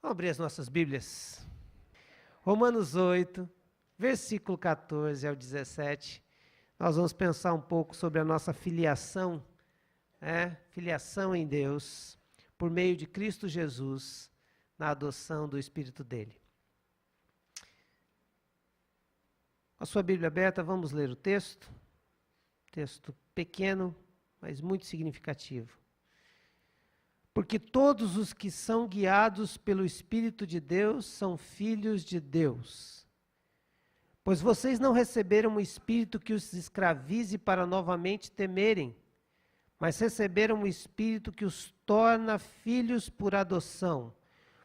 Vamos abrir as nossas Bíblias. Romanos 8, versículo 14 ao 17. Nós vamos pensar um pouco sobre a nossa filiação, filiação em Deus, por meio de Cristo Jesus, na adoção do Espírito dele. Com a sua Bíblia aberta, vamos ler o texto. Texto pequeno, mas muito significativo. Porque todos os que são guiados pelo Espírito de Deus são filhos de Deus. Pois vocês não receberam um espírito que os escravize para novamente temerem, mas receberam um espírito que os torna filhos por adoção,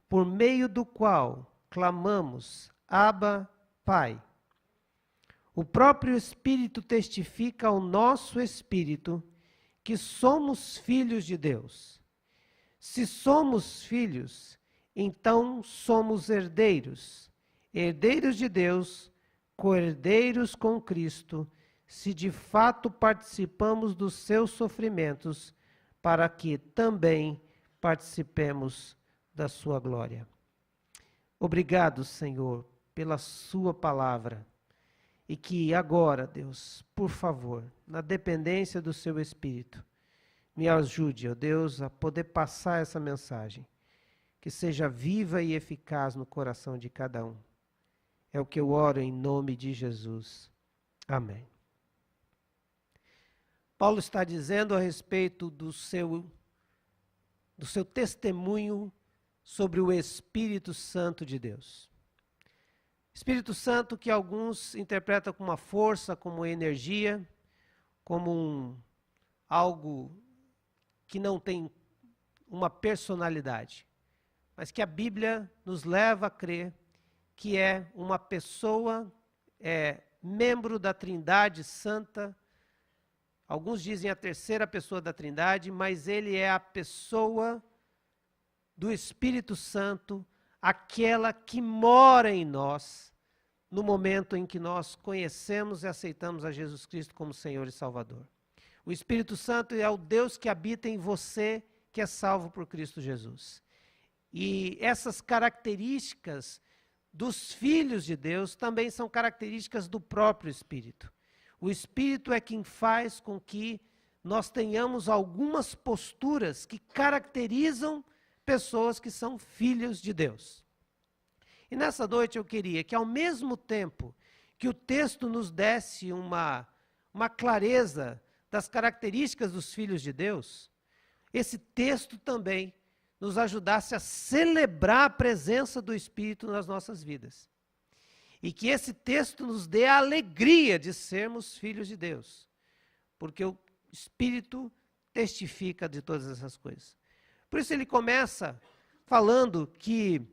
por meio do qual clamamos, Abba, Pai. O próprio Espírito testifica ao nosso espírito que somos filhos de Deus. Se somos filhos, então somos herdeiros, herdeiros de Deus, co-herdeiros com Cristo, se de fato participamos dos seus sofrimentos, para que também participemos da sua glória. Obrigado, Senhor, pela sua palavra, e que agora, Deus, por favor, na dependência do seu Espírito, me ajude, ó Deus, a poder passar essa mensagem, que seja viva e eficaz no coração de cada um. É o que eu oro em nome de Jesus. Amém. Paulo está dizendo a respeito do seu testemunho sobre o Espírito Santo de Deus. Espírito Santo que alguns interpretam como uma força, como energia, como algo que não tem uma personalidade, mas que a Bíblia nos leva a crer que é uma pessoa, membro da Trindade Santa. Alguns dizem a terceira pessoa da Trindade, mas ele é a pessoa do Espírito Santo, aquela que mora em nós, no momento em que nós conhecemos e aceitamos a Jesus Cristo como Senhor e Salvador. O Espírito Santo é o Deus que habita em você, que é salvo por Cristo Jesus. E essas características dos filhos de Deus também são características do próprio Espírito. O Espírito é quem faz com que nós tenhamos algumas posturas que caracterizam pessoas que são filhos de Deus. E nessa noite eu queria que, ao mesmo tempo que o texto nos desse uma clareza das características dos filhos de Deus, esse texto também nos ajudasse a celebrar a presença do Espírito nas nossas vidas. E que esse texto nos dê a alegria de sermos filhos de Deus, porque o Espírito testifica de todas essas coisas. Por isso ele começa falando que,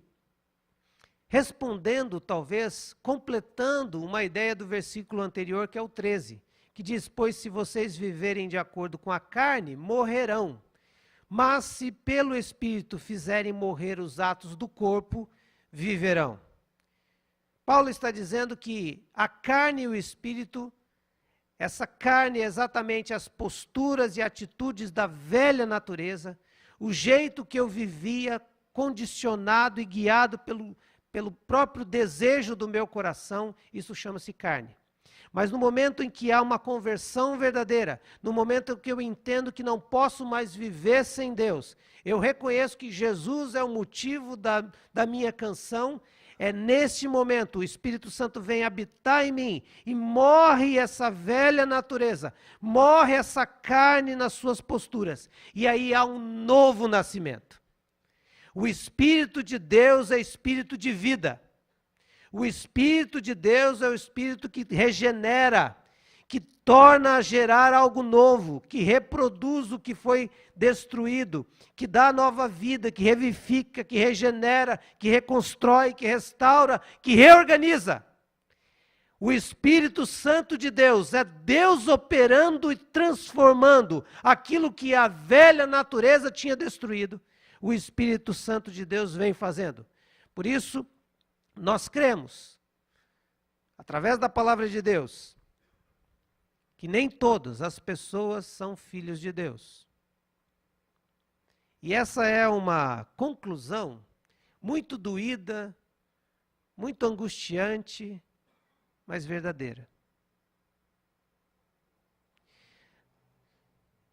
respondendo talvez, completando uma ideia do versículo anterior, que é o 13, que diz, pois se vocês viverem de acordo com a carne, morrerão. Mas se pelo Espírito fizerem morrer os atos do corpo, viverão. Paulo está dizendo que a carne e o Espírito, essa carne é exatamente as posturas e atitudes da velha natureza, o jeito que eu vivia condicionado e guiado pelo próprio desejo do meu coração, isso chama-se carne. Mas no momento em que há uma conversão verdadeira, no momento em que eu entendo que não posso mais viver sem Deus, eu reconheço que Jesus é o motivo da minha canção, é neste momento o Espírito Santo vem habitar em mim e morre essa velha natureza, morre essa carne nas suas posturas, e aí há um novo nascimento. O Espírito de Deus é Espírito de vida. O Espírito de Deus é o Espírito que regenera, que torna a gerar algo novo, que reproduz o que foi destruído, que dá nova vida, que revivifica, que regenera, que reconstrói, que restaura, que reorganiza. O Espírito Santo de Deus é Deus operando e transformando aquilo que a velha natureza tinha destruído. O Espírito Santo de Deus vem fazendo. Por isso, nós cremos, através da palavra de Deus, que nem todas as pessoas são filhos de Deus. E essa é uma conclusão, muito doída, muito angustiante, mas verdadeira.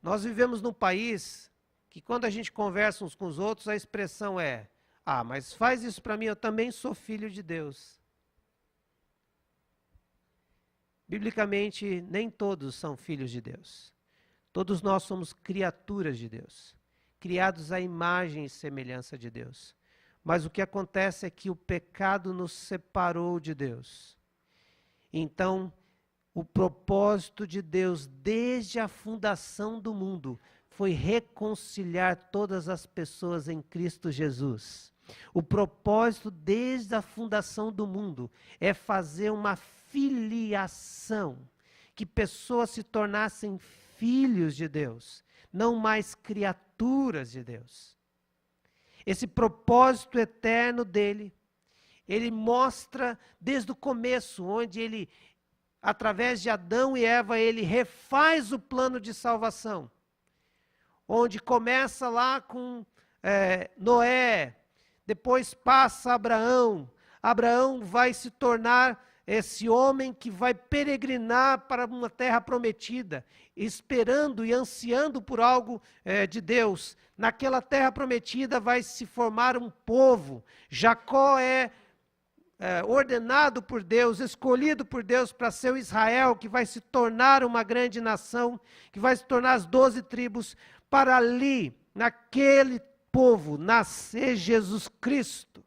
Nós vivemos num país que quando a gente conversa uns com os outros, a expressão é: ah, mas faz isso para mim, eu também sou filho de Deus. Biblicamente, nem todos são filhos de Deus. Todos nós somos criaturas de Deus, criados à imagem e semelhança de Deus. Mas o que acontece é que o pecado nos separou de Deus. Então, o propósito de Deus, desde a fundação do mundo, foi reconciliar todas as pessoas em Cristo Jesus. O propósito, desde a fundação do mundo, é fazer uma filiação, que pessoas se tornassem filhos de Deus, não mais criaturas de Deus. Esse propósito eterno dele, ele mostra desde o começo, onde ele, através de Adão e Eva, ele refaz o plano de salvação. Onde começa lá com Noé, depois passa Abraão. Abraão vai se tornar esse homem que vai peregrinar para uma terra prometida, esperando e ansiando por algo de Deus. Naquela terra prometida vai se formar um povo. Jacó é ordenado por Deus, escolhido por Deus para ser o Israel, que vai se tornar uma grande nação, que vai se tornar as 12 tribos, para ali, naquele povo, nascer Jesus Cristo,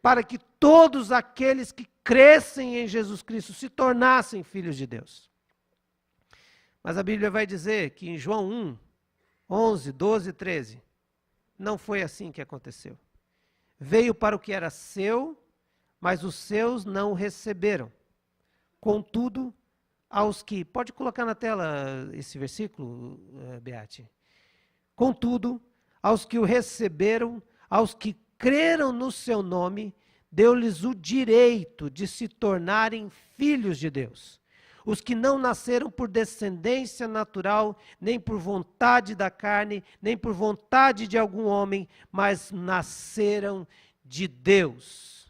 para que todos aqueles que crescem em Jesus Cristo se tornassem filhos de Deus. Mas a Bíblia vai dizer que em João 1, 11, 12 e 13, não foi assim que aconteceu. Veio para o que era seu, mas os seus não o receberam. Contudo, aos que... Pode colocar na tela esse versículo, Beate? Contudo, aos que o receberam, aos que creram no seu nome, deu-lhes o direito de se tornarem filhos de Deus. Os que não nasceram por descendência natural, nem por vontade da carne, nem por vontade de algum homem, mas nasceram de Deus.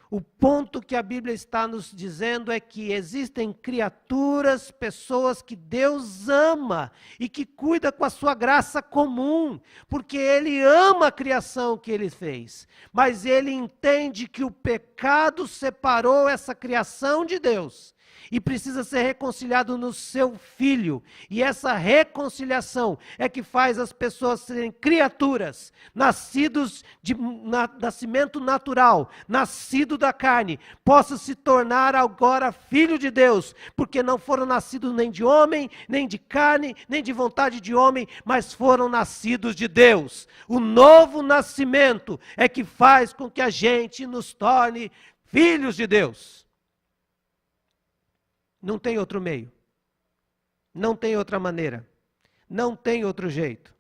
O ponto que a Bíblia está nos dizendo é que existem criaturas, pessoas que Deus ama e que cuida com a sua graça comum, porque Ele ama a criação que Ele fez. Mas Ele entende que o pecado separou essa criação de Deus e precisa ser reconciliado no seu Filho. E essa reconciliação é que faz as pessoas serem criaturas, nascidos de nascimento natural, nascido da carne, possa se tornar agora filho de Deus, porque não foram nascidos nem de homem, nem de carne, nem de vontade de homem, mas foram nascidos de Deus. O novo nascimento é que faz com que a gente nos torne filhos de Deus. Não tem outro meio, não tem outra maneira, não tem outro jeito.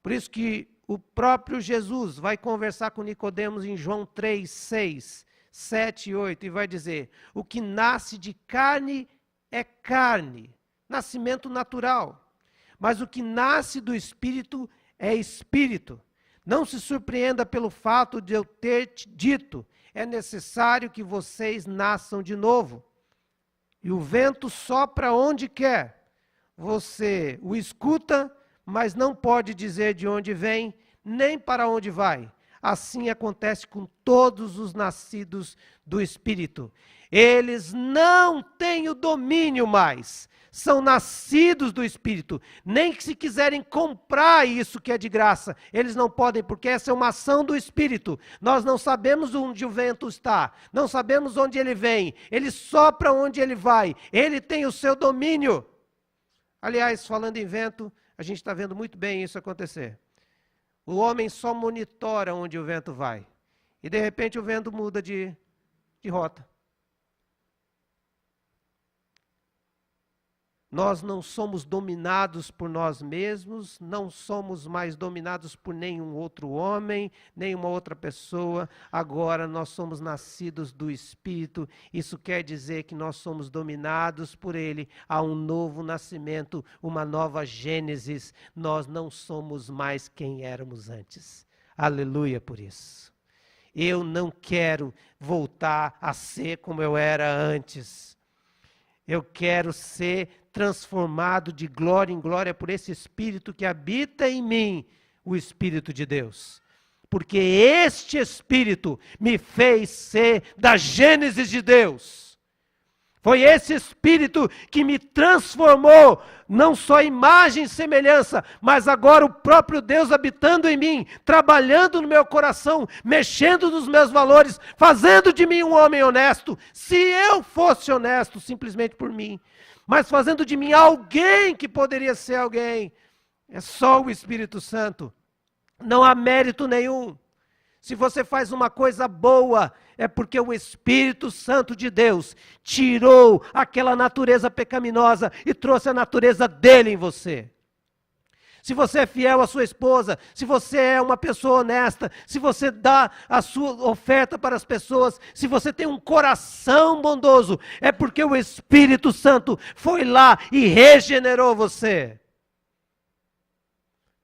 Por isso que o próprio Jesus vai conversar com Nicodemos em João 3, 6, 7 e 8, e vai dizer: o que nasce de carne é carne, nascimento natural, mas o que nasce do Espírito é Espírito. Não se surpreenda pelo fato de eu ter te dito, é necessário que vocês nasçam de novo. E o vento sopra onde quer. Você o escuta, mas não pode dizer de onde vem, nem para onde vai. Assim acontece com todos os nascidos do Espírito. Eles não têm o domínio mais. São nascidos do Espírito. Nem que se quiserem comprar isso que é de graça, eles não podem, porque essa é uma ação do Espírito. Nós não sabemos onde o vento está, não sabemos onde ele vem, ele sopra onde ele vai, ele tem o seu domínio. Aliás, falando em vento, a gente está vendo muito bem isso acontecer. O homem só monitora onde o vento vai, e de repente o vento muda de rota. Nós não somos dominados por nós mesmos, não somos mais dominados por nenhum outro homem, nenhuma outra pessoa. Agora nós somos nascidos do Espírito. Isso quer dizer que nós somos dominados por Ele. Há um novo nascimento, uma nova Gênesis. Nós não somos mais quem éramos antes. Aleluia por isso. Eu não quero voltar a ser como eu era antes. Eu quero ser transformado de glória em glória por esse Espírito que habita em mim, o Espírito de Deus. Porque este Espírito me fez ser da Gênesis de Deus. Foi esse Espírito que me transformou, não só imagem e semelhança, mas agora o próprio Deus habitando em mim, trabalhando no meu coração, mexendo nos meus valores, fazendo de mim um homem honesto, se eu fosse honesto simplesmente por mim, mas fazendo de mim alguém que poderia ser alguém. É só o Espírito Santo, não há mérito nenhum. Se você faz uma coisa boa, é porque o Espírito Santo de Deus tirou aquela natureza pecaminosa e trouxe a natureza dele em você. Se você é fiel à sua esposa, se você é uma pessoa honesta, se você dá a sua oferta para as pessoas, se você tem um coração bondoso, é porque o Espírito Santo foi lá e regenerou você.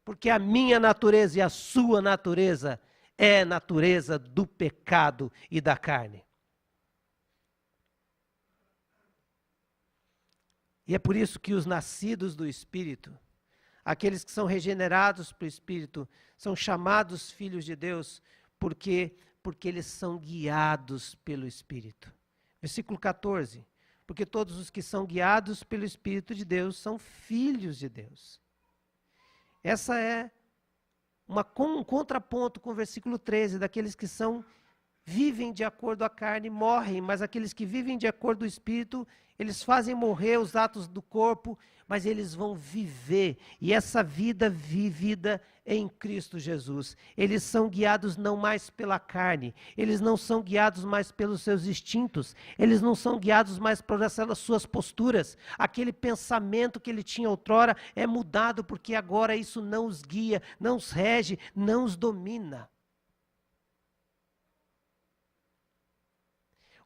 Porque a minha natureza e a sua natureza é natureza do pecado e da carne. E é por isso que os nascidos do Espírito, aqueles que são regenerados pelo Espírito, são chamados filhos de Deus, porque eles são guiados pelo Espírito. Versículo 14, porque todos os que são guiados pelo Espírito de Deus são filhos de Deus. Essa é um contraponto com o versículo 13, daqueles que vivem de acordo com a carne, morrem, mas aqueles que vivem de acordo com o Espírito, eles fazem morrer os atos do corpo, mas eles vão viver, e essa vida vivida em Cristo Jesus. Eles são guiados não mais pela carne, eles não são guiados mais pelos seus instintos, eles não são guiados mais por essas suas posturas. Aquele pensamento que ele tinha outrora é mudado, porque agora isso não os guia, não os rege, não os domina.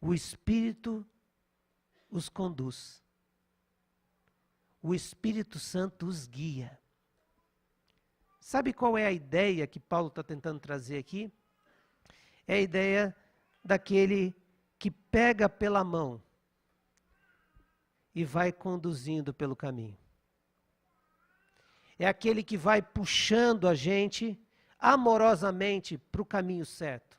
O Espírito os conduz. O Espírito Santo os guia. Sabe qual é a ideia que Paulo está tentando trazer aqui? É a ideia daquele que pega pela mão e vai conduzindo pelo caminho. É aquele que vai puxando a gente amorosamente para o caminho certo.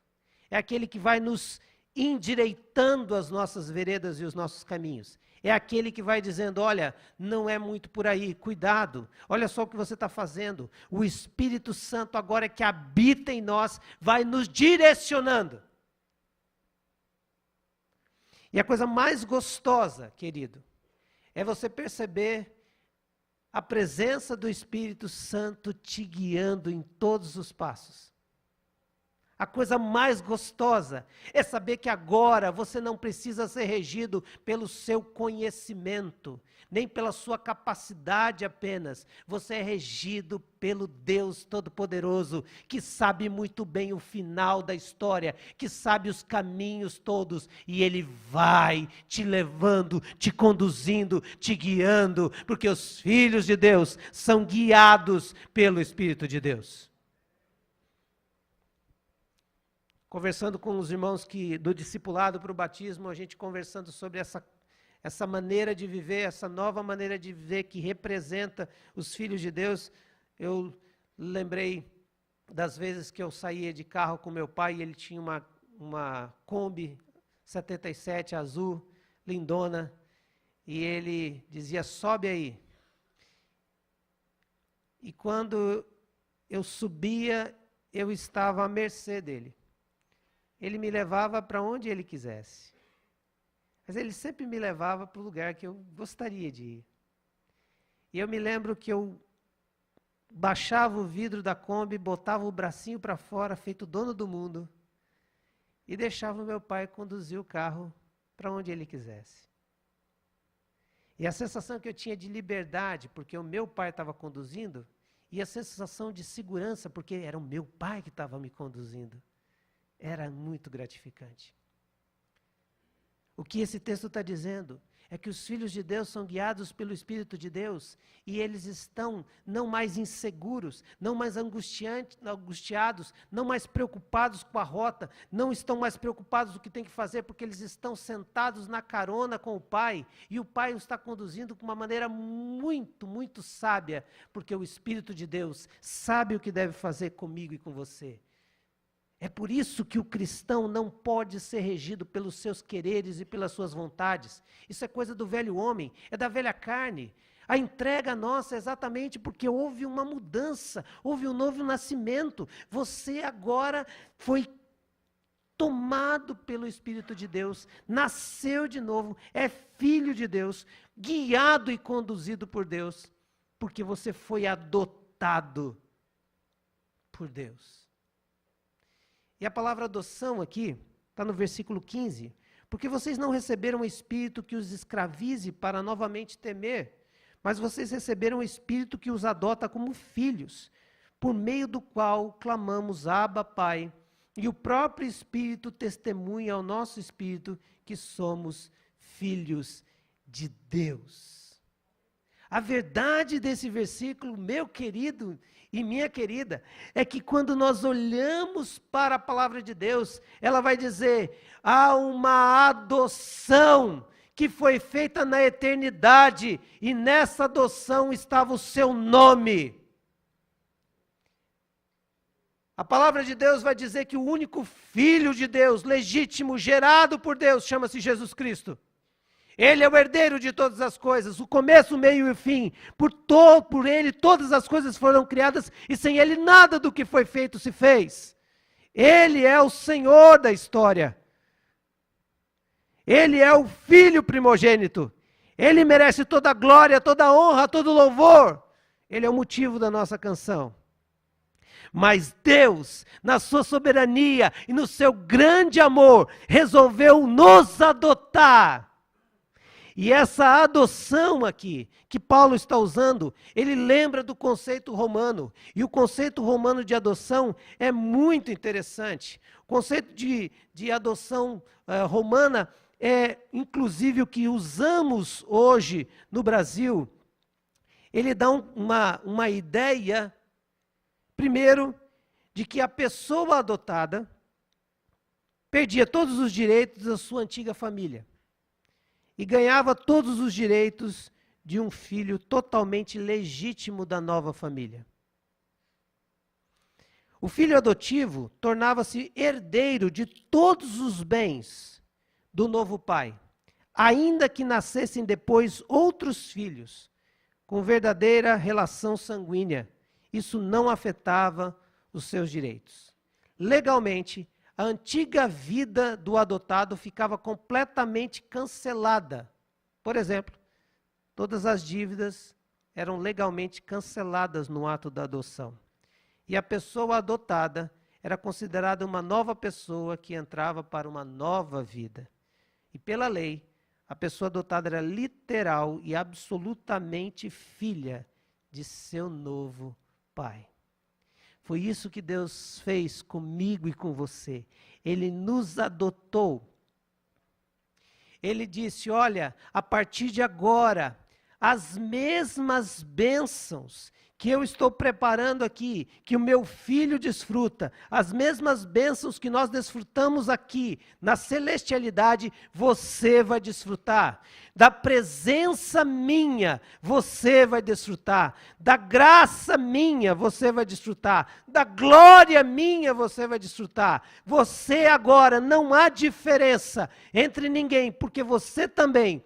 É aquele que vai nos endireitando as nossas veredas e os nossos caminhos. É aquele que vai dizendo, olha, não é muito por aí, cuidado, olha só o que você está fazendo. O Espírito Santo agora que habita em nós, vai nos direcionando. E a coisa mais gostosa, querido, é você perceber a presença do Espírito Santo te guiando em todos os passos. A coisa mais gostosa é saber que agora você não precisa ser regido pelo seu conhecimento, nem pela sua capacidade apenas. Você é regido pelo Deus Todo-Poderoso, que sabe muito bem o final da história, que sabe os caminhos todos, e Ele vai te levando, te conduzindo, te guiando, porque os filhos de Deus são guiados pelo Espírito de Deus. Conversando com os irmãos do discipulado para o batismo, a gente conversando sobre essa maneira de viver, essa nova maneira de viver que representa os filhos de Deus. Eu lembrei das vezes que eu saía de carro com meu pai e ele tinha uma Kombi 77 azul, lindona, e ele dizia, sobe aí. E quando eu subia, eu estava à mercê dele. Ele me levava para onde ele quisesse. Mas ele sempre me levava para o lugar que eu gostaria de ir. E eu me lembro que eu baixava o vidro da Kombi, botava o bracinho para fora, feito dono do mundo, e deixava o meu pai conduzir o carro para onde ele quisesse. E a sensação que eu tinha de liberdade, porque o meu pai estava conduzindo, e a sensação de segurança, porque era o meu pai que estava me conduzindo. Era muito gratificante. O que esse texto está dizendo é que os filhos de Deus são guiados pelo Espírito de Deus e eles estão não mais inseguros, não mais angustiados, não mais preocupados com a rota, não estão mais preocupados do que tem que fazer, porque eles estão sentados na carona com o Pai e o Pai os está conduzindo com uma maneira muito, muito sábia, porque o Espírito de Deus sabe o que deve fazer comigo e com você. É por isso que o cristão não pode ser regido pelos seus quereres e pelas suas vontades. Isso é coisa do velho homem, é da velha carne. A entrega nossa é exatamente porque houve uma mudança, houve um novo nascimento. Você agora foi tomado pelo Espírito de Deus, nasceu de novo, é filho de Deus, guiado e conduzido por Deus, porque você foi adotado por Deus. E a palavra adoção aqui, está no versículo 15. Porque vocês não receberam um espírito que os escravize para novamente temer, mas vocês receberam um espírito que os adota como filhos, por meio do qual clamamos Abba, Pai, e o próprio Espírito testemunha ao nosso espírito que somos filhos de Deus. A verdade desse versículo, meu querido e minha querida, é que quando nós olhamos para a palavra de Deus, ela vai dizer, há uma adoção que foi feita na eternidade, e nessa adoção estava o seu nome. A palavra de Deus vai dizer que o único Filho de Deus, legítimo, gerado por Deus, chama-se Jesus Cristo. Ele é o herdeiro de todas as coisas, o começo, o meio e o fim. Por ele todas as coisas foram criadas e sem ele nada do que foi feito se fez. Ele é o Senhor da história. Ele é o Filho primogênito. Ele merece toda a glória, toda a honra, todo o louvor. Ele é o motivo da nossa canção. Mas Deus, na sua soberania e no seu grande amor, resolveu nos adotar. E essa adoção aqui, que Paulo está usando, ele lembra do conceito romano. E o conceito romano de adoção é muito interessante. O conceito de adoção romana é, inclusive, o que usamos hoje no Brasil. Ele dá uma ideia, primeiro, de que a pessoa adotada perdia todos os direitos da sua antiga família. E ganhava todos os direitos de um filho totalmente legítimo da nova família. O filho adotivo tornava-se herdeiro de todos os bens do novo pai, ainda que nascessem depois outros filhos, com verdadeira relação sanguínea. Isso não afetava os seus direitos. Legalmente, a antiga vida do adotado ficava completamente cancelada. Por exemplo, todas as dívidas eram legalmente canceladas no ato da adoção. E a pessoa adotada era considerada uma nova pessoa que entrava para uma nova vida. E pela lei, a pessoa adotada era literal e absolutamente filha de seu novo pai. Foi isso que Deus fez comigo e com você. Ele nos adotou. Ele disse, olha, a partir de agora, as mesmas bênçãos que eu estou preparando aqui, que o meu filho desfruta, as mesmas bênçãos que nós desfrutamos aqui, na celestialidade, você vai desfrutar. Da presença minha, você vai desfrutar. Da graça minha, você vai desfrutar. Da glória minha, você vai desfrutar. Você agora, não há diferença entre ninguém, porque você também,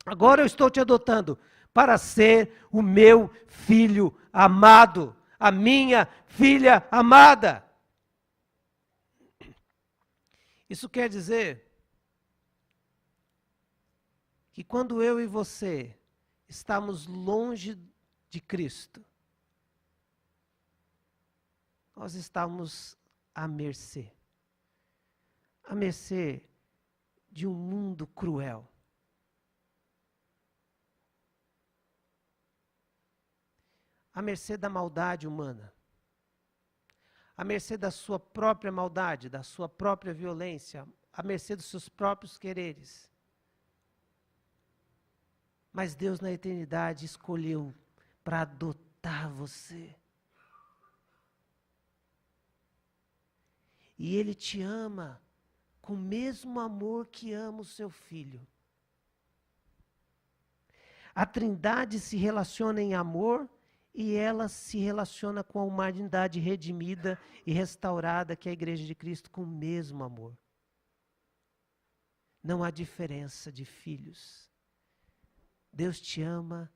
agora eu estou te adotando, para ser o meu filho amado, a minha filha amada. Isso quer dizer que quando eu e você estamos longe de Cristo, nós estamos à mercê de um mundo cruel. À mercê da maldade humana, à mercê da sua própria maldade, da sua própria violência, à mercê dos seus próprios quereres. Mas Deus na eternidade escolheu para adotar você. E Ele te ama com o mesmo amor que ama o seu filho. A Trindade se relaciona em amor e ela se relaciona com a humanidade redimida e restaurada, que é a Igreja de Cristo, com o mesmo amor. Não há diferença de filhos. Deus te ama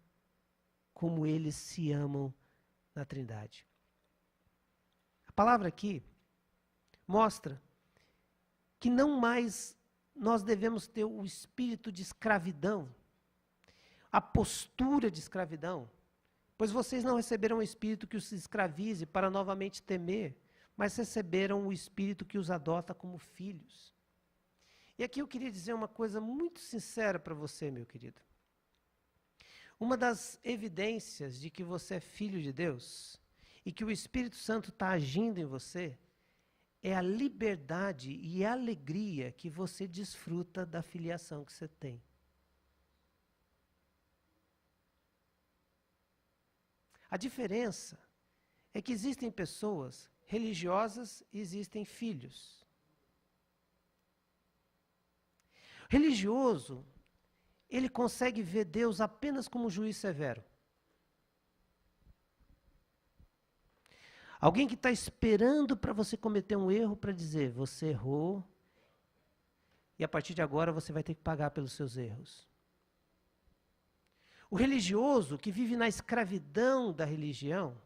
como eles se amam na Trindade. A palavra aqui mostra que não mais nós devemos ter o espírito de escravidão, a postura de escravidão, pois vocês não receberam o espírito que os escravize para novamente temer, mas receberam o espírito que os adota como filhos. E aqui eu queria dizer uma coisa muito sincera para você, meu querido. Uma das evidências de que você é filho de Deus e que o Espírito Santo está agindo em você é a liberdade e a alegria que você desfruta da filiação que você tem. A diferença é que existem pessoas religiosas e existem filhos. O religioso, ele consegue ver Deus apenas como um juiz severo. Alguém que está esperando para você cometer um erro para dizer, você errou, e a partir de agora você vai ter que pagar pelos seus erros. O religioso que vive na escravidão da religião,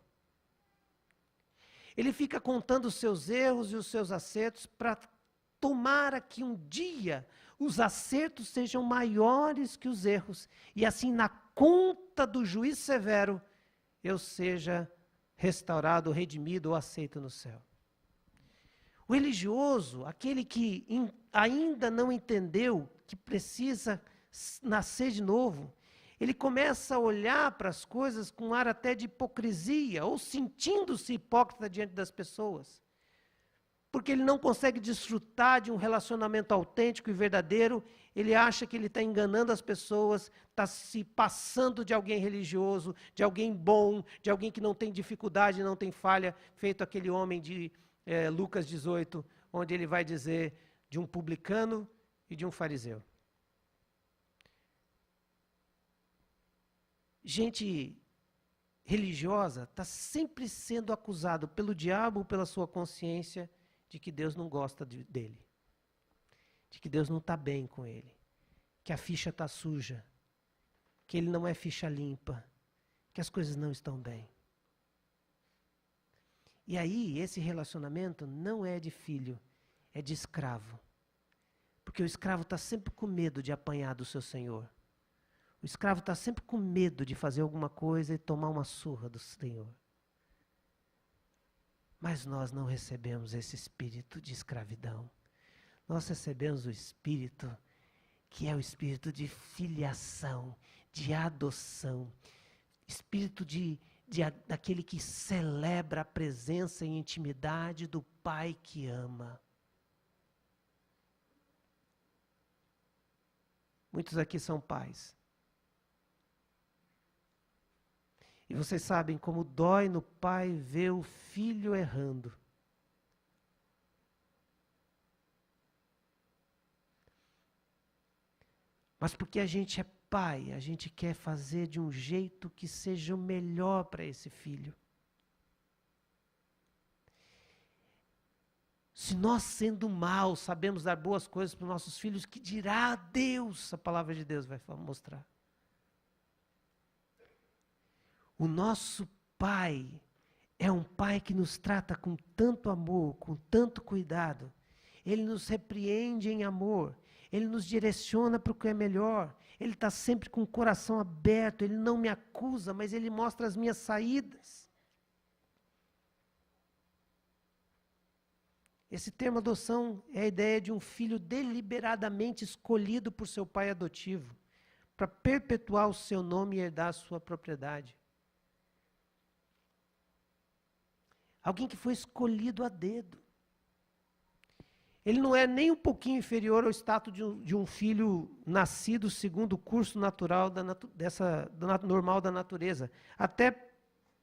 ele fica contando os seus erros e os seus acertos para tomara que um dia os acertos sejam maiores que os erros, e assim na conta do juiz severo eu seja restaurado, redimido ou aceito no céu. O religioso, aquele que ainda não entendeu que precisa nascer de novo, ele começa a olhar para as coisas com um ar até de hipocrisia, ou sentindo-se hipócrita diante das pessoas. Porque ele não consegue desfrutar de um relacionamento autêntico e verdadeiro, ele acha que ele está enganando as pessoas, está se passando de alguém religioso, de alguém bom, de alguém que não tem dificuldade, não tem falha, feito aquele homem de Lucas 18, onde ele vai dizer de um publicano e de um fariseu. Gente religiosa está sempre sendo acusado pelo diabo, pela sua consciência, de que Deus não gosta dele, de que Deus não está bem com ele, que a ficha está suja, que ele não é ficha limpa, que as coisas não estão bem. E aí, esse relacionamento não é de filho, é de escravo. Porque o escravo está sempre com medo de apanhar do seu senhor. O escravo está sempre com medo de fazer alguma coisa e tomar uma surra do senhor. Mas nós não recebemos esse espírito de escravidão. Nós recebemos o espírito que é o espírito de filiação, de adoção. Espírito daquele que celebra a presença e intimidade do Pai que ama. Muitos aqui são pais. E vocês sabem como dói no pai ver o filho errando. Mas porque a gente é pai, a gente quer fazer de um jeito que seja o melhor para esse filho. Se nós, sendo mal, sabemos dar boas coisas para os nossos filhos, que dirá a Deus, a palavra de Deus vai mostrar. O nosso Pai é um Pai que nos trata com tanto amor, com tanto cuidado. Ele nos repreende em amor, Ele nos direciona para o que é melhor. Ele está sempre com o coração aberto, Ele não me acusa, mas Ele mostra as minhas saídas. Esse termo adoção é a ideia de um filho deliberadamente escolhido por seu pai adotivo, para perpetuar o seu nome e herdar a sua propriedade. Alguém que foi escolhido a dedo. ele não é nem um pouquinho inferior ao status de um filho nascido segundo o curso natural normal da natureza. Até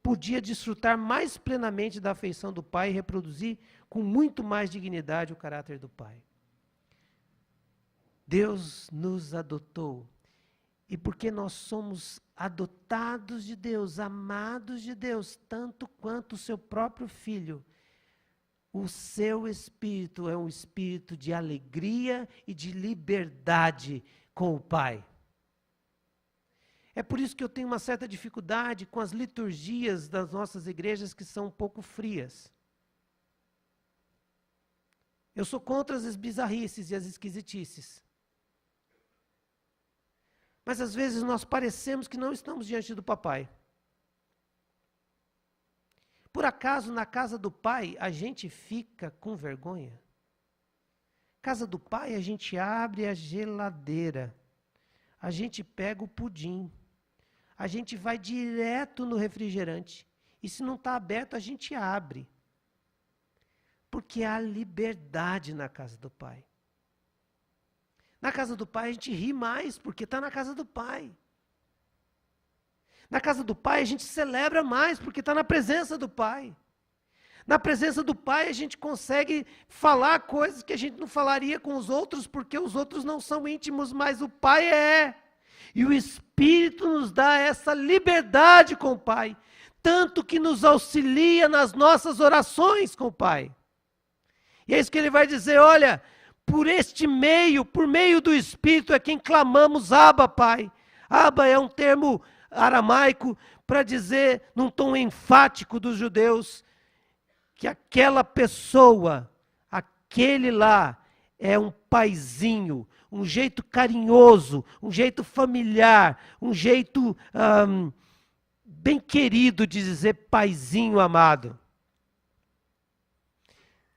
podia desfrutar mais plenamente da afeição do pai e reproduzir com muito mais dignidade o caráter do pai. Deus nos adotou. E porque nós somos adotados de Deus, amados de Deus, tanto quanto o seu próprio filho, o seu espírito é um espírito de alegria e de liberdade com o Pai. É por isso que eu tenho uma certa dificuldade com as liturgias das nossas igrejas que são um pouco frias. Eu sou contra as bizarrices e as esquisitices. Mas às vezes nós parecemos que não estamos diante do papai. Por acaso, na casa do pai, a gente fica com vergonha? Casa do pai, a gente abre a geladeira. A gente pega o pudim. A gente vai direto no refrigerante. E se não está aberto, a gente abre. Porque há liberdade na casa do pai. Na casa do pai, a gente ri mais, porque está na casa do pai. Na casa do pai, a gente celebra mais, porque está na presença do pai. Na presença do pai, a gente consegue falar coisas que a gente não falaria com os outros, porque os outros não são íntimos, mas o pai é. E o Espírito nos dá essa liberdade com o pai, tanto que nos auxilia nas nossas orações com o pai. E é isso que ele vai dizer, olha, por meio do Espírito é quem clamamos Abba, Pai. Abba é um termo aramaico para dizer, num tom enfático dos judeus, que aquela pessoa, aquele lá, é um paizinho, um jeito carinhoso, um jeito familiar, um jeito bem querido de dizer paizinho amado.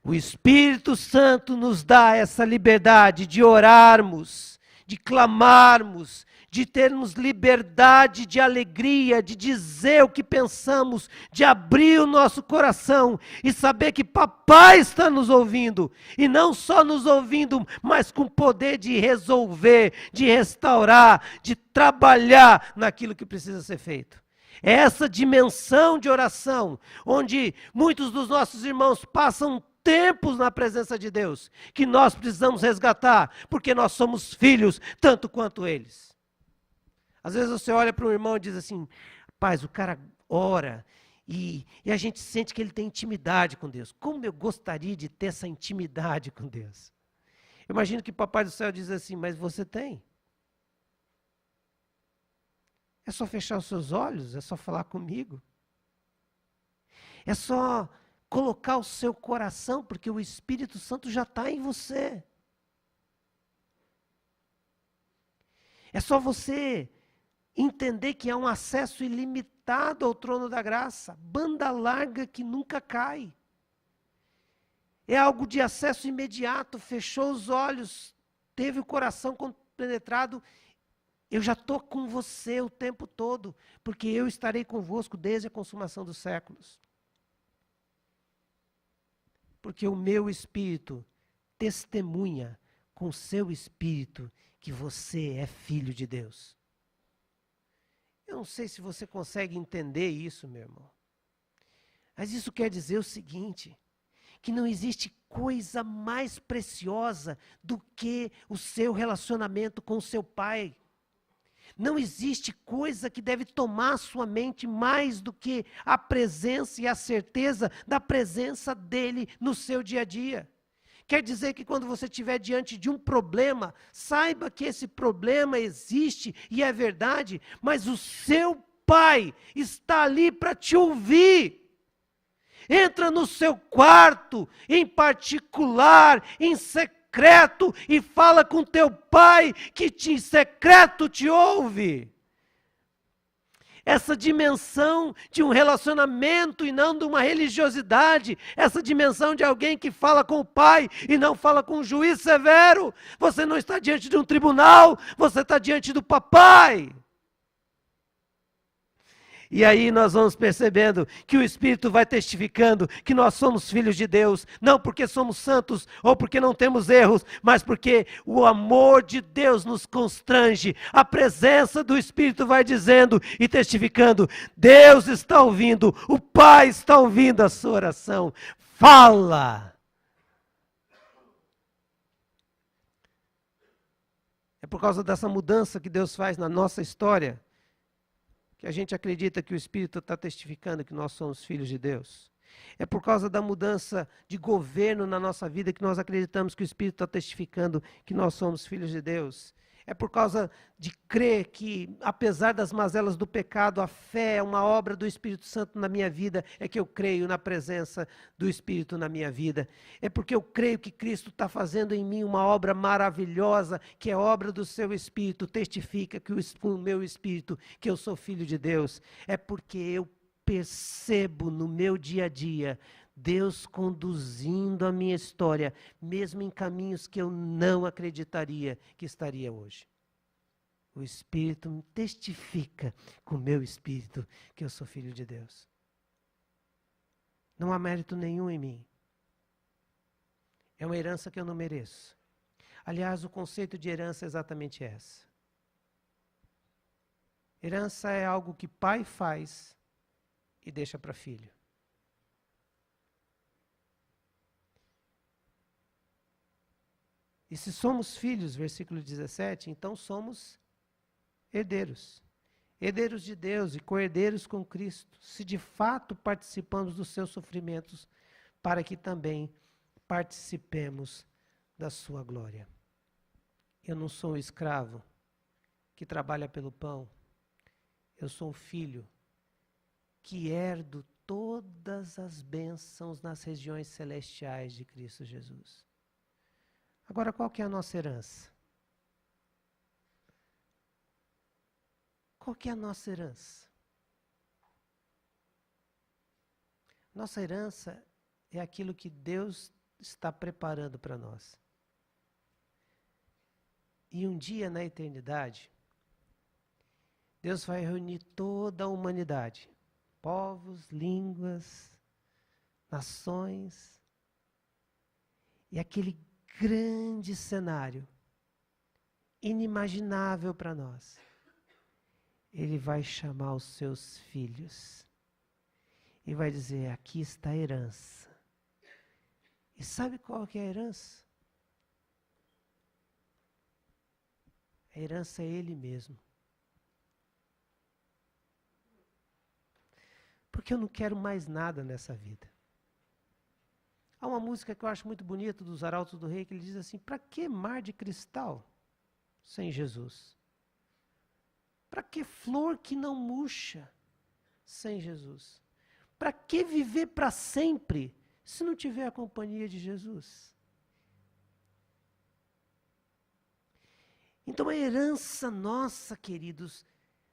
O Espírito Santo nos dá essa liberdade de orarmos, de clamarmos, de termos liberdade de alegria, de dizer o que pensamos, de abrir o nosso coração e saber que papai está nos ouvindo. E não só nos ouvindo, mas com poder de resolver, de restaurar, de trabalhar naquilo que precisa ser feito. É essa dimensão de oração, onde muitos dos nossos irmãos passam tempos na presença de Deus, que nós precisamos resgatar, porque nós somos filhos, tanto quanto eles. Às vezes você olha para um irmão e diz assim, rapaz, o cara ora, e a gente sente que ele tem intimidade com Deus. Como eu gostaria de ter essa intimidade com Deus. Eu imagino que o Papai do Céu diz assim, mas você tem. É só fechar os seus olhos, é só falar comigo. É só colocar o seu coração, porque o Espírito Santo já está em você. É só você entender que há um acesso ilimitado ao trono da graça, banda larga que nunca cai. É algo de acesso imediato, fechou os olhos, teve o coração penetrado, eu já estou com você o tempo todo, porque eu estarei convosco desde a consumação dos séculos. Porque o meu espírito testemunha com o seu espírito que você é filho de Deus. Eu não sei se você consegue entender isso, meu irmão. Mas isso quer dizer o seguinte, que não existe coisa mais preciosa do que o seu relacionamento com o seu pai. Não existe coisa que deve tomar sua mente mais do que a presença e a certeza da presença dele no seu dia a dia. Quer dizer que quando você estiver diante de um problema, saiba que esse problema existe e é verdade, mas o seu pai está ali para te ouvir. Entra no seu quarto, em particular, em secreto, e fala com teu pai, que em secreto te ouve. Essa dimensão de um relacionamento e não de uma religiosidade, essa dimensão de alguém que fala com o pai e não fala com um juiz severo. Você não está diante de um tribunal, você está diante do papai. E aí nós vamos percebendo que o Espírito vai testificando que nós somos filhos de Deus, não porque somos santos ou porque não temos erros, mas porque o amor de Deus nos constrange. A presença do Espírito vai dizendo e testificando: Deus está ouvindo, o Pai está ouvindo a sua oração. Fala! É por causa dessa mudança que Deus faz na nossa história que a gente acredita que o Espírito está testificando que nós somos filhos de Deus. É por causa da mudança de governo na nossa vida que nós acreditamos que o Espírito está testificando que nós somos filhos de Deus. É por causa de crer que, apesar das mazelas do pecado, a fé é uma obra do Espírito Santo na minha vida, é que eu creio na presença do Espírito na minha vida. É porque eu creio que Cristo está fazendo em mim uma obra maravilhosa, que é obra do seu Espírito, testifica que o meu Espírito, que eu sou filho de Deus. É porque eu percebo no meu dia a dia Deus conduzindo a minha história, mesmo em caminhos que eu não acreditaria que estaria hoje. O Espírito me testifica com o meu espírito que eu sou filho de Deus. Não há mérito nenhum em mim. É uma herança que eu não mereço. Aliás, o conceito de herança é exatamente essa. Herança é algo que pai faz e deixa para filho. E se somos filhos, versículo 17, então somos herdeiros. Herdeiros de Deus e co-herdeiros com Cristo, se de fato participamos dos seus sofrimentos, para que também participemos da sua glória. Eu não sou um escravo que trabalha pelo pão. Eu sou um filho que herdo todas as bênçãos nas regiões celestiais de Cristo Jesus. Agora, qual que é a nossa herança? Qual que é a nossa herança? Nossa herança é aquilo que Deus está preparando para nós. E um dia na eternidade, Deus vai reunir toda a humanidade, povos, línguas, nações, e aquele grande cenário, inimaginável para nós. Ele vai chamar os seus filhos e vai dizer: aqui está a herança. E sabe qual que é a herança? A herança é Ele mesmo. Porque eu não quero mais nada nessa vida. Há uma música que eu acho muito bonita dos Arautos do Rei, que ele diz assim: para que mar de cristal sem Jesus? Para que flor que não murcha sem Jesus? Para que viver para sempre se não tiver a companhia de Jesus? Então a herança nossa, queridos,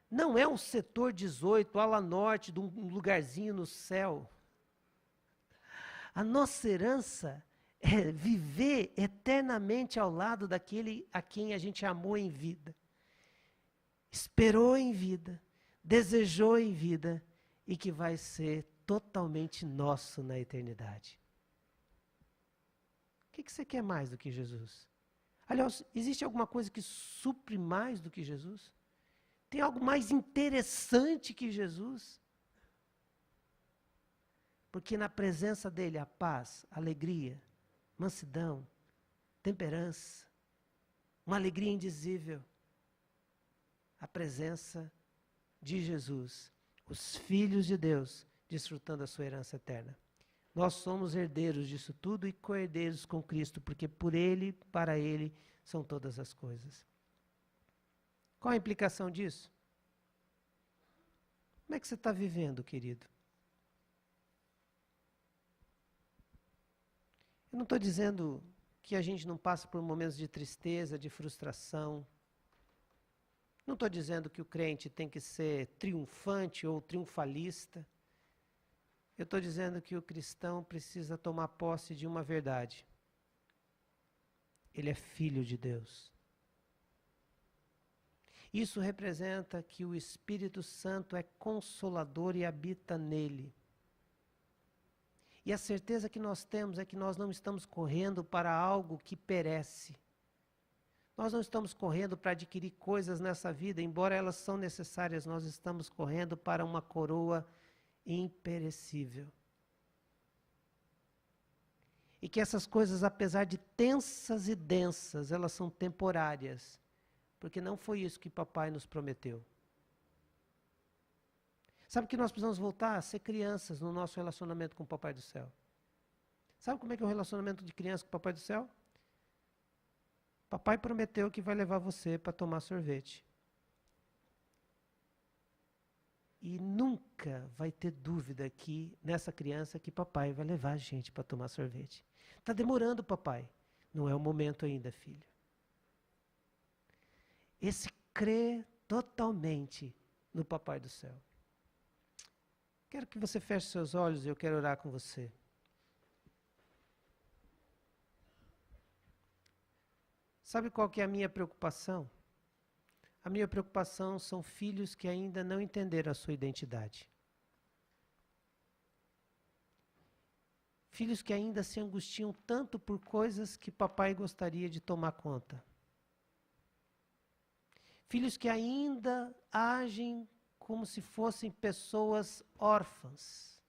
não é um setor 18, ala norte, de um lugarzinho no céu. A nossa herança é viver eternamente ao lado daquele a quem a gente amou em vida, esperou em vida, desejou em vida e que vai ser totalmente nosso na eternidade. O que você quer mais do que Jesus? Aliás, existe alguma coisa que supre mais do que Jesus? Tem algo mais interessante que Jesus? Porque na presença dele há paz, alegria, mansidão, temperança, uma alegria indizível. A presença de Jesus, os filhos de Deus, desfrutando a sua herança eterna. Nós somos herdeiros disso tudo e co-herdeiros com Cristo, porque por Ele, para Ele, são todas as coisas. Qual a implicação disso? Como é que você está vivendo, querido? Eu não estou dizendo que a gente não passa por momentos de tristeza, de frustração. Não estou dizendo que o crente tem que ser triunfante ou triunfalista. Eu estou dizendo que o cristão precisa tomar posse de uma verdade. Ele é filho de Deus. Isso representa que o Espírito Santo é consolador e habita nele. E a certeza que nós temos é que nós não estamos correndo para algo que perece. Nós não estamos correndo para adquirir coisas nessa vida, embora elas são necessárias, nós estamos correndo para uma coroa imperecível. E que essas coisas, apesar de tensas e densas, elas são temporárias. Porque não foi isso que papai nos prometeu. Sabe que nós precisamos voltar a ser crianças no nosso relacionamento com o Papai do Céu? Sabe como é que é o relacionamento de criança com o Papai do Céu? Papai prometeu que vai levar você para tomar sorvete. E nunca vai ter dúvida aqui, nessa criança, que papai vai levar a gente para tomar sorvete. Está demorando, papai. Não é o momento ainda, filho. Esse crê totalmente no Papai do Céu. Quero que você feche seus olhos e eu quero orar com você. Sabe qual que é a minha preocupação? A minha preocupação são filhos que ainda não entenderam a sua identidade. Filhos que ainda se angustiam tanto por coisas que papai gostaria de tomar conta. Filhos que ainda agem como se fossem pessoas órfãs.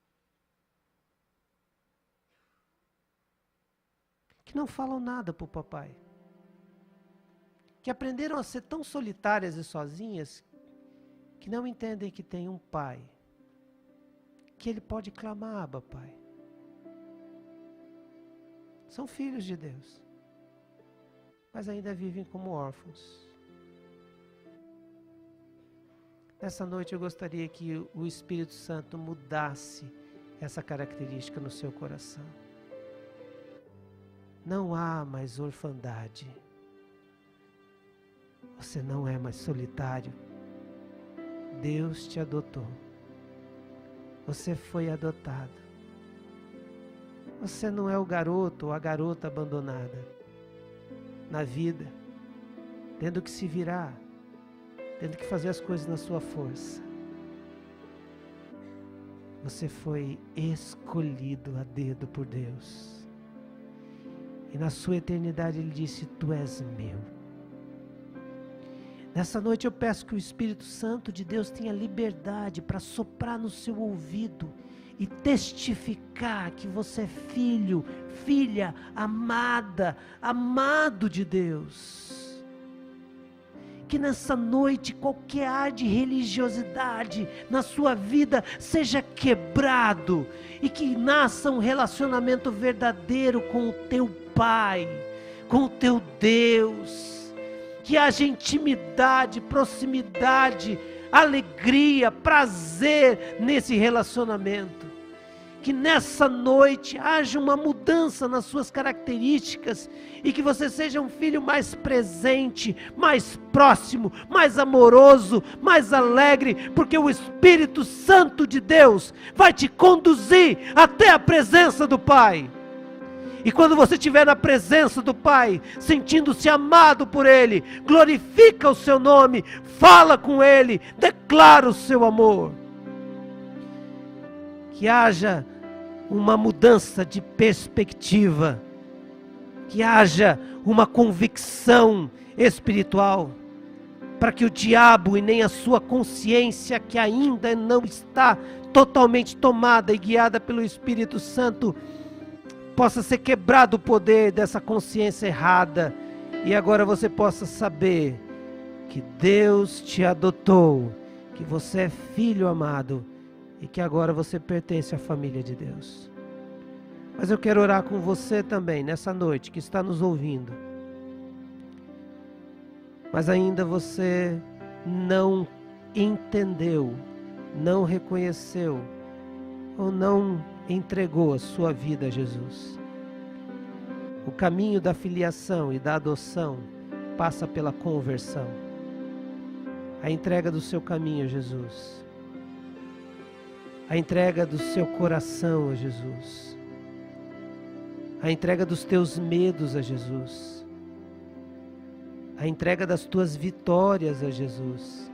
Que não falam nada para o papai. Que aprenderam a ser tão solitárias e sozinhas que não entendem que tem um pai. Que ele pode clamar, Abba, Pai. São filhos de Deus. Mas ainda vivem como órfãos. Nessa noite eu gostaria que o Espírito Santo mudasse essa característica no seu coração. Não há mais orfandade. Você não é mais solitário. Deus te adotou. Você foi adotado. Você não é o garoto ou a garota abandonada na vida, tendo que se virar, tendo que fazer as coisas na sua força. Você foi escolhido a dedo por Deus. E na sua eternidade Ele disse: Tu és meu. Nessa noite eu peço que o Espírito Santo de Deus tenha liberdade para soprar no seu ouvido e testificar que você é filho, filha, amada, amado de Deus. Que nessa noite qualquer ar de religiosidade na sua vida seja quebrado e que nasça um relacionamento verdadeiro com o teu Pai, com o teu Deus. Que haja intimidade, proximidade, alegria, prazer nesse relacionamento. Que nessa noite haja uma mudança nas suas características e que você seja um filho mais presente, mais próximo, mais amoroso, mais alegre, porque o Espírito Santo de Deus vai te conduzir até a presença do Pai. E quando você estiver na presença do Pai, sentindo-se amado por Ele, glorifica o seu nome, fala com Ele, declara o seu amor. Que haja uma mudança de perspectiva, que haja uma convicção espiritual, para que o diabo e nem a sua consciência, que ainda não está totalmente tomada e guiada pelo Espírito Santo, possa ser quebrado o poder dessa consciência errada, e agora você possa saber que Deus te adotou, que você é filho amado, e que agora você pertence à família de Deus. Mas eu quero orar com você também, nessa noite, que está nos ouvindo. Mas ainda você não entendeu, não reconheceu, ou não entregou a sua vida a Jesus. O caminho da filiação e da adoção passa pela conversão. A entrega do seu caminho a Jesus. A entrega do seu coração a Jesus. A entrega dos teus medos a Jesus. a entrega das tuas vitórias a Jesus,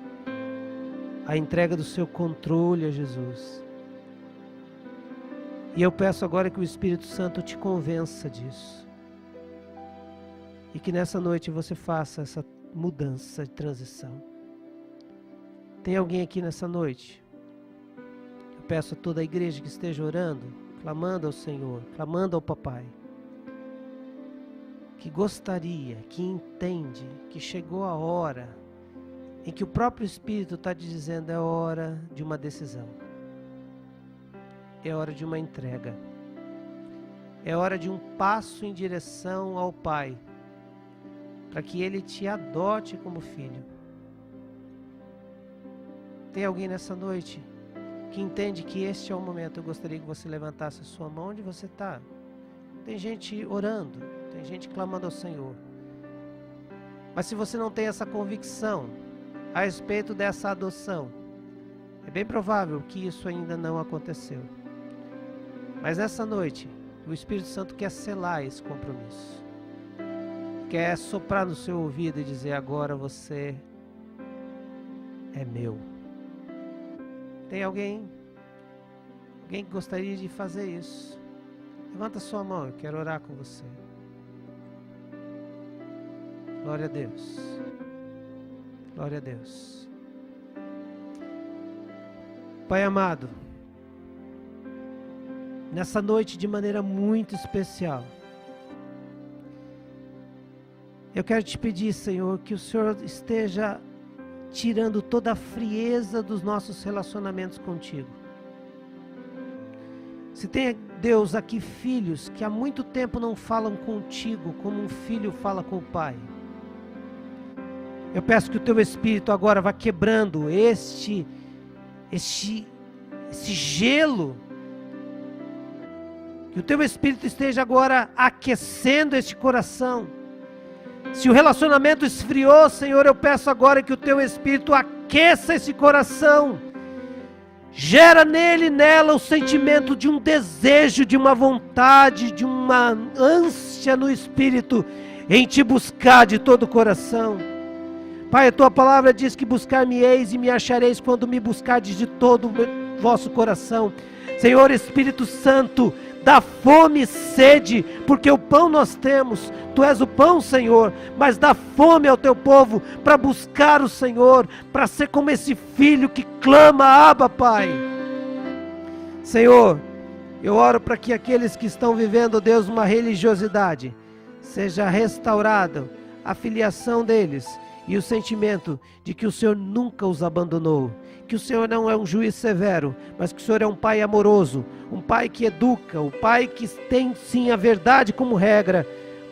a entrega do seu controle a Jesus. E eu peço agora que o Espírito Santo te convença disso. E que nessa noite você faça essa mudança de transição. Tem alguém aqui nessa noite? Eu peço a toda a igreja que esteja orando, clamando ao Senhor, clamando ao Papai, que gostaria, que entende, que chegou a hora em que o próprio Espírito está te dizendo: é hora de uma decisão, é hora de uma entrega, é hora de um passo em direção ao Pai, para que Ele te adote como filho. Tem alguém nessa noite que entende que este é o momento? Eu gostaria que você levantasse a sua mão onde você está. Tem gente orando, tem gente clamando ao Senhor. Mas se você não tem essa convicção a respeito dessa adoção, é bem provável que isso ainda não aconteceu. Mas nessa noite, o Espírito Santo quer selar esse compromisso. Quer soprar no seu ouvido e dizer: agora você é meu. Tem alguém que gostaria de fazer isso? Levanta sua mão, eu quero orar com você. Glória a Deus. Glória a Deus. Pai amado, nessa noite de maneira muito especial, eu quero te pedir, Senhor, que o Senhor esteja tirando toda a frieza dos nossos relacionamentos contigo. Se tem, Deus, aqui filhos que há muito tempo não falam contigo como um filho fala com o pai, eu peço que o teu Espírito agora vá quebrando esse gelo, que o teu Espírito esteja agora aquecendo este coração. Se o relacionamento esfriou, Senhor, eu peço agora que o teu Espírito aqueça esse coração, gera nele e nela o sentimento de um desejo, de uma vontade, de uma ânsia no Espírito, em te buscar de todo o coração. Pai, a tua palavra diz que buscar-me-eis e me achareis quando me buscardes de todo o vosso coração. Senhor Espírito Santo, dá fome e sede, porque o pão nós temos, tu és o pão, Senhor, mas dá fome ao teu povo para buscar o Senhor, para ser como esse filho que clama: Abba, Pai. Senhor, eu oro para que aqueles que estão vivendo, Deus, uma religiosidade, seja restaurada a filiação deles e o sentimento de que o Senhor nunca os abandonou, que o Senhor não é um juiz severo, mas que o Senhor é um pai amoroso, um pai que educa, um pai que tem sim a verdade como regra,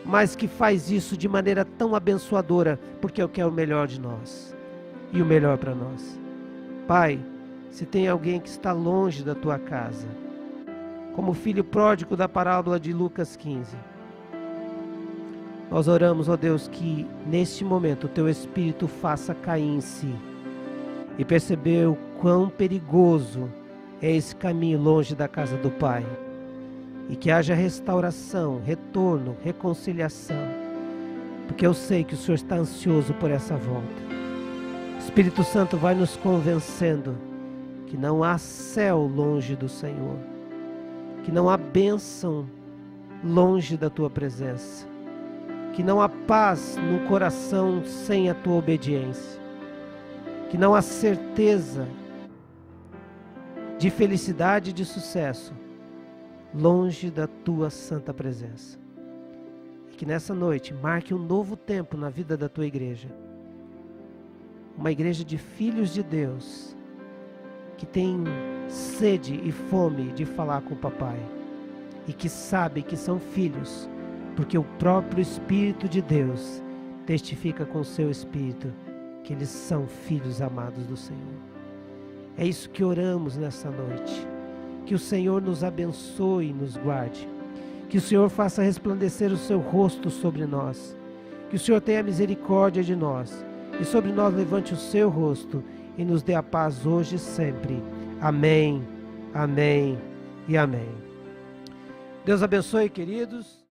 mas que faz isso de maneira tão abençoadora, porque é o que é o melhor de nós e o melhor para nós. Pai, se tem alguém que está longe da tua casa, como o filho pródigo da parábola de Lucas 15, nós oramos, ó Deus, que neste momento o teu Espírito faça cair em si e perceber o quão perigoso é esse caminho longe da casa do Pai, e que haja restauração, retorno, reconciliação, porque eu sei que o Senhor está ansioso por essa volta. O Espírito Santo vai nos convencendo que não há céu longe do Senhor, que não há bênção longe da tua presença, que não há paz no coração sem a tua obediência, que não há certeza de felicidade e de sucesso longe da tua santa presença. E que nessa noite marque um novo tempo na vida da tua igreja, uma igreja de filhos de Deus, que tem sede e fome de falar com o papai, e que sabe que são filhos, porque o próprio Espírito de Deus testifica com o seu Espírito que eles são filhos amados do Senhor. É isso que oramos nessa noite. Que o Senhor nos abençoe e nos guarde. Que o Senhor faça resplandecer o seu rosto sobre nós. Que o Senhor tenha misericórdia de nós. E sobre nós levante o seu rosto e nos dê a paz hoje e sempre. Amém, amém e amém. Deus abençoe, queridos.